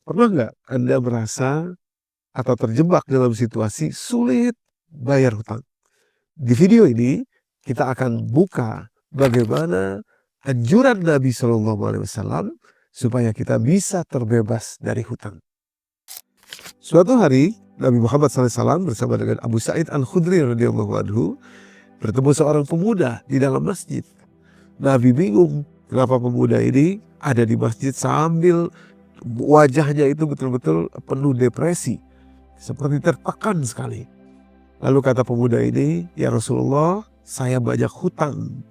Pernah nggak Anda merasa atau terjebak dalam situasi sulit bayar hutang? Di video ini kita akan buka bagaimana anjuran Nabi SAW supaya kita bisa terbebas dari hutang. Suatu hari Nabi Muhammad SAW bersama dengan Abu Sa'id Al-Khudri radhiyallahu anhu bertemu seorang pemuda di dalam masjid. Nabi bingung kenapa pemuda ini ada di masjid sambil wajahnya itu betul-betul penuh depresi, seperti tertekan sekali. Lalu kata pemuda ini, "Ya Rasulullah, saya banyak hutang.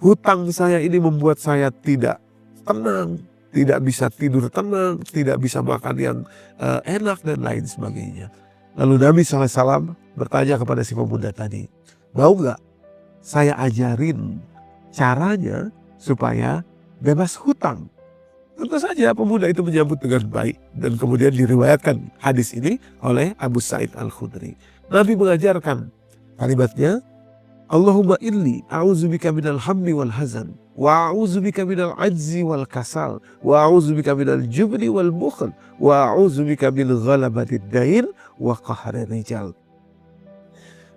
Hutang saya ini membuat saya tidak tenang, tidak bisa tidur tenang, tidak bisa makan yang enak dan lain sebagainya." Lalu Nabi SAW bertanya kepada si pemuda tadi, "Mau nggak saya ajarin caranya supaya bebas hutang?" Tentu saja pemuda itu menyambut dengan baik, dan kemudian diriwayatkan hadis ini oleh Abu Sa'id Al-Khudri. Nabi mengajarkan kalimatnya, "Allahumma inni a'udzubika minal hammi wal hazan, wa a'udzubika minal ajzi wal kasal, wa a'udzubika minal jubni wal bukhl, wa a'udzubika min ghalabatid dain wa qahrir rijal."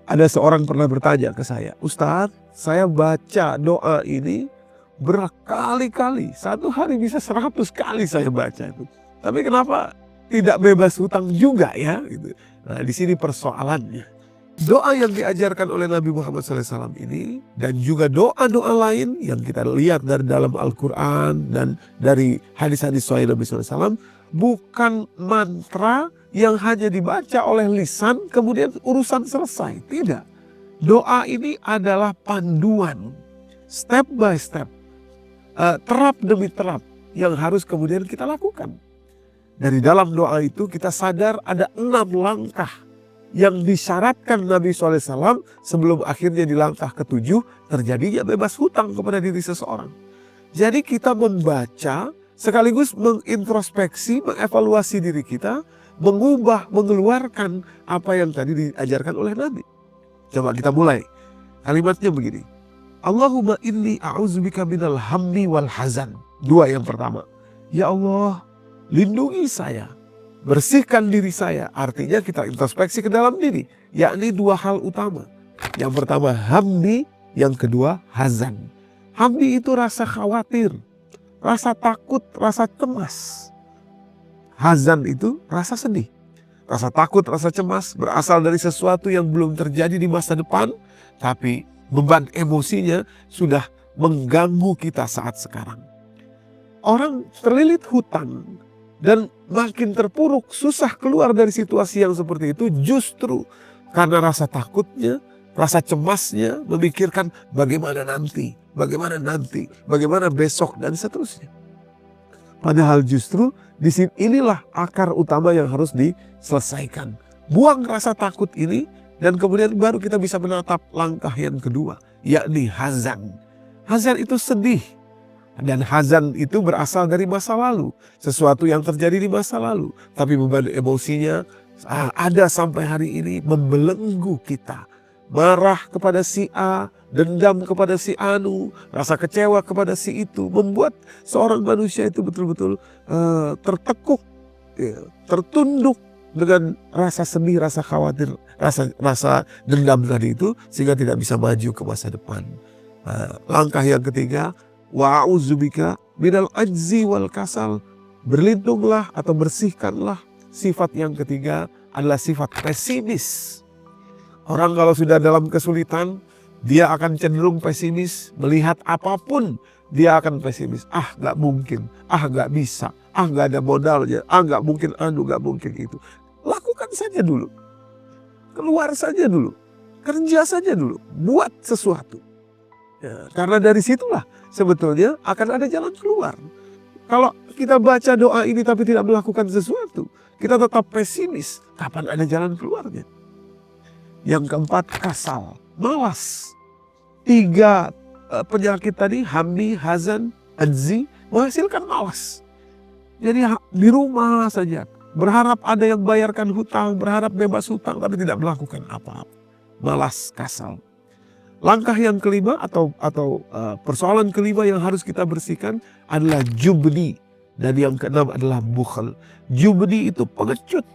Ada seorang pernah bertanya ke saya, "Ustadz, saya baca doa ini berkali-kali, satu hari bisa 100 kali saya baca itu. Tapi kenapa tidak bebas hutang juga ya?" Gitu. Nah, di sini persoalannya. Doa yang diajarkan oleh Nabi Muhammad SAW ini dan juga doa-doa lain yang kita lihat dari dalam Al-Quran dan dari hadis-hadis sahih Nabi SAW bukan mantra yang hanya dibaca oleh lisan kemudian urusan selesai. Tidak. Doa ini adalah panduan step by step, terap demi terap yang harus kemudian kita lakukan. Dari dalam doa itu kita sadar ada 6 langkah yang disyaratkan Nabi SAW sebelum akhirnya di langkah ke-7 terjadinya bebas hutang kepada diri seseorang. Jadi kita membaca sekaligus mengintrospeksi, mengevaluasi diri kita, mengubah, mengeluarkan apa yang tadi diajarkan oleh Nabi. Coba kita mulai. Kalimatnya begini, "Allahumma inni a'udzubika minal hammi wal hazan." Dua yang pertama, "Ya Allah, lindungi saya, bersihkan diri saya." Artinya kita introspeksi ke dalam diri, yakni 2 hal utama. Yang pertama hammi, yang kedua hazan. Hammi itu rasa khawatir, rasa takut, rasa cemas. Hazan itu rasa sedih. Rasa takut, rasa cemas berasal dari sesuatu yang belum terjadi di masa depan, tapi beban emosinya sudah mengganggu kita saat sekarang. Orang terlilit hutang dan makin terpuruk, susah keluar dari situasi yang seperti itu justru karena rasa takutnya, rasa cemasnya, memikirkan bagaimana nanti, bagaimana besok dan seterusnya. Padahal justru di sini inilah akar utama yang harus diselesaikan. Buang rasa takut ini dan kemudian baru kita bisa menatap langkah yang kedua, yakni hazan. Hazan itu sedih. Dan hazan itu berasal dari masa lalu. Sesuatu yang terjadi di masa lalu. Tapi beban emosinya ada sampai hari ini membelenggu kita. Marah kepada si A, dendam kepada si Anu, rasa kecewa kepada si itu. Membuat seorang manusia itu betul-betul tertekuk, tertunduk dengan rasa sedih, rasa khawatir, rasa dendam tadi itu. Sehingga tidak bisa maju ke masa depan. Langkah yang ketiga, wa'udzubika minal ajzi wal kasal. Berlindunglah atau bersihkanlah. Sifat yang ketiga adalah sifat pesimis. Orang kalau sudah dalam kesulitan, dia akan cenderung pesimis. Melihat apapun, dia akan pesimis. Gak mungkin, gak bisa, gak ada modalnya, gak mungkin gak mungkin itu. Lakukan saja dulu. Keluar saja dulu. Kerja saja dulu. Buat sesuatu. Ya, karena dari situlah sebetulnya akan ada jalan keluar. Kalau kita baca doa ini tapi tidak melakukan sesuatu, kita tetap pesimis. Kapan ada jalan keluarnya? Yang keempat, kasal, malas. 3 penyakit tadi, hammi, hazan, ajzi, menghasilkan malas. Jadi di rumah saja, berharap ada yang bayarkan hutang, berharap bebas hutang, tapi tidak melakukan apa-apa. Malas, kasal. Langkah yang kelima atau persoalan kelima yang harus kita bersihkan adalah jubni, Dan yang keenam adalah bukhel. Jubni itu pengecut.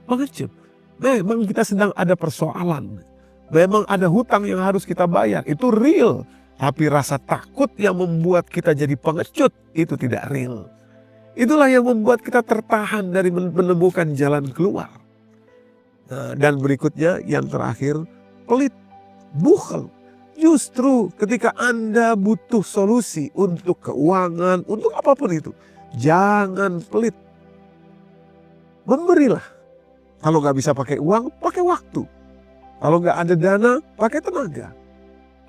Pengecut. Memang kita sedang ada persoalan. Memang ada hutang yang harus kita bayar. Itu real. Tapi rasa takut yang membuat kita jadi pengecut itu tidak real. Itulah yang membuat kita tertahan dari menemukan jalan keluar. Nah, dan berikutnya yang terakhir, pelit, bukhel. Justru ketika Anda butuh solusi untuk keuangan, untuk apapun itu, jangan pelit. Memberilah. Kalau nggak bisa pakai uang, pakai waktu. Kalau nggak ada dana, pakai tenaga.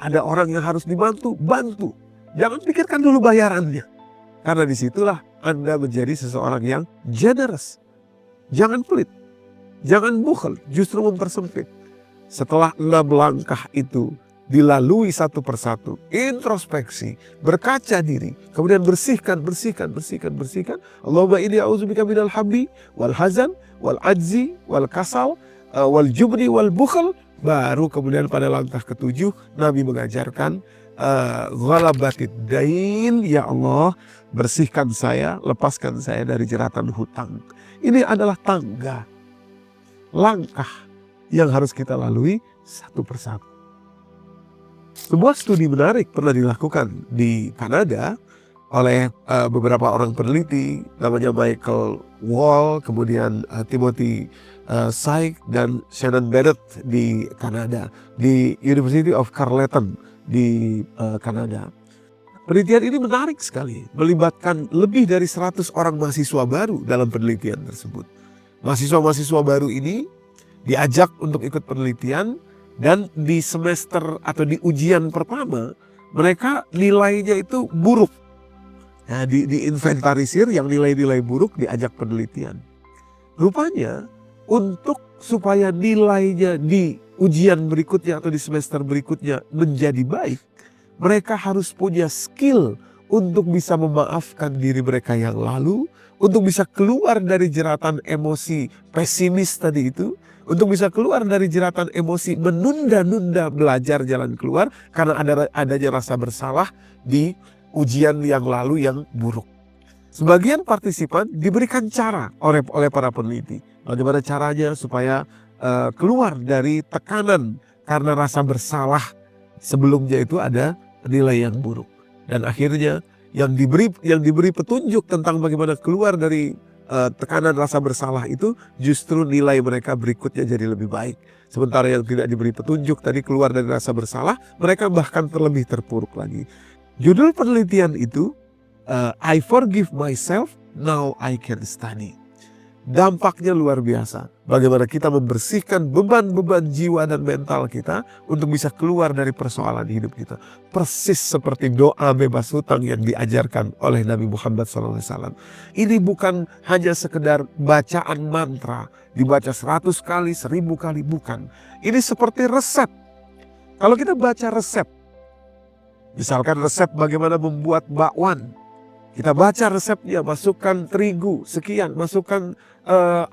Ada orang yang harus dibantu, bantu. Jangan pikirkan dulu bayarannya. Karena disitulah Anda menjadi seseorang yang generous. Jangan pelit. Jangan bukhel, justru mempersempit. Setelah 6 langkah itu dilalui satu persatu, introspeksi, berkaca diri, kemudian bersihkan. Allahumma inni a'udzubika minal hammi wal hazan wal ajzi wal kasal wal jubni wal bukhl. Baru kemudian pada langkah ke-7 Nabi mengajarkan ghalabatid dain, ya Allah, bersihkan saya, lepaskan saya dari jeratan hutang. Ini adalah tangga, langkah yang harus kita lalui satu persatu. Sebuah studi menarik pernah dilakukan di Kanada oleh beberapa orang peneliti, namanya Michael Wall, kemudian Timothy Syke dan Shannon Bennett di Kanada, di University of Carleton di Kanada. Penelitian ini menarik sekali, melibatkan lebih dari 100 orang mahasiswa baru dalam penelitian tersebut. Mahasiswa-mahasiswa baru ini diajak untuk ikut penelitian, dan di semester atau di ujian pertama mereka nilainya itu buruk. Nah, diinventarisir yang nilai-nilai buruk, diajak penelitian. Rupanya untuk supaya nilainya di ujian berikutnya atau di semester berikutnya menjadi baik, mereka harus punya skill untuk bisa memaafkan diri mereka yang lalu, untuk bisa keluar dari jeratan emosi pesimis tadi itu, untuk bisa keluar dari jeratan emosi menunda-nunda belajar jalan keluar karena adanya rasa bersalah di ujian yang lalu yang buruk. Sebagian partisipan diberikan cara oleh para peneliti. Bagaimana caranya supaya keluar dari tekanan karena rasa bersalah sebelumnya itu ada nilai yang buruk. Dan akhirnya yang diberi petunjuk tentang bagaimana keluar dari tekanan rasa bersalah itu, justru nilai mereka berikutnya jadi lebih baik. Sementara yang tidak diberi petunjuk tadi keluar dari rasa bersalah, mereka bahkan terlebih terpuruk lagi. Judul penelitian itu, I forgive myself, now I can study. Dampaknya luar biasa. Bagaimana kita membersihkan beban-beban jiwa dan mental kita untuk bisa keluar dari persoalan hidup kita. Persis seperti doa bebas hutang yang diajarkan oleh Nabi Muhammad SAW. Ini bukan hanya sekedar bacaan mantra, dibaca 100 kali, 1000 kali, bukan. Ini seperti resep. Kalau kita baca resep, misalkan resep bagaimana membuat bakwan, kita baca resepnya, masukkan terigu sekian, masukkan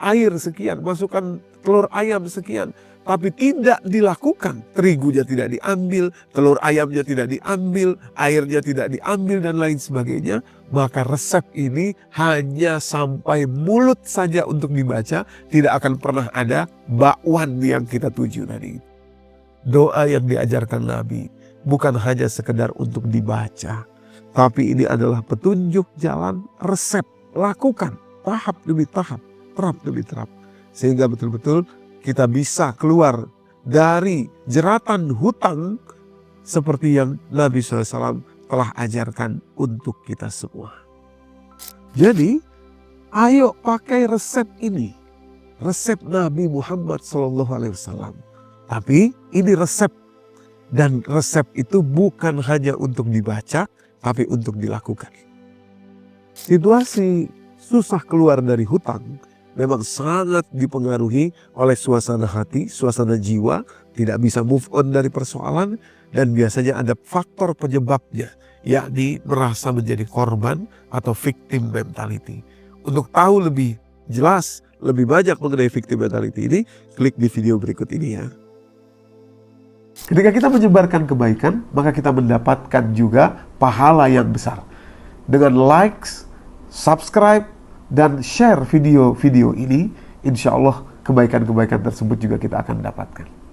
air sekian, masukkan telur ayam sekian. Tapi tidak dilakukan, terigunya tidak diambil, telur ayamnya tidak diambil, airnya tidak diambil dan lain sebagainya. Maka resep ini hanya sampai mulut saja untuk dibaca, tidak akan pernah ada bakwan yang kita tuju tadi. Doa yang diajarkan Nabi bukan hanya sekedar untuk dibaca, tapi ini adalah petunjuk jalan, resep, lakukan tahap demi tahap, terap demi terap. Sehingga betul-betul kita bisa keluar dari jeratan hutang seperti yang Nabi SAW telah ajarkan untuk kita semua. Jadi, ayo pakai resep ini. Resep Nabi Muhammad SAW. Tapi ini resep. Dan resep itu bukan hanya untuk dibaca, tapi untuk dilakukan. Situasi susah keluar dari hutang memang sangat dipengaruhi oleh suasana hati, suasana jiwa, tidak bisa move on dari persoalan, dan biasanya ada faktor penyebabnya, yakni merasa menjadi korban atau victim mentality. Untuk tahu lebih jelas, lebih banyak mengenai victim mentality ini, klik di video berikut ini ya. Ketika kita menyebarkan kebaikan, maka kita mendapatkan juga pahala yang besar. Dengan likes, subscribe, dan share video-video ini, insya Allah kebaikan-kebaikan tersebut juga kita akan dapatkan.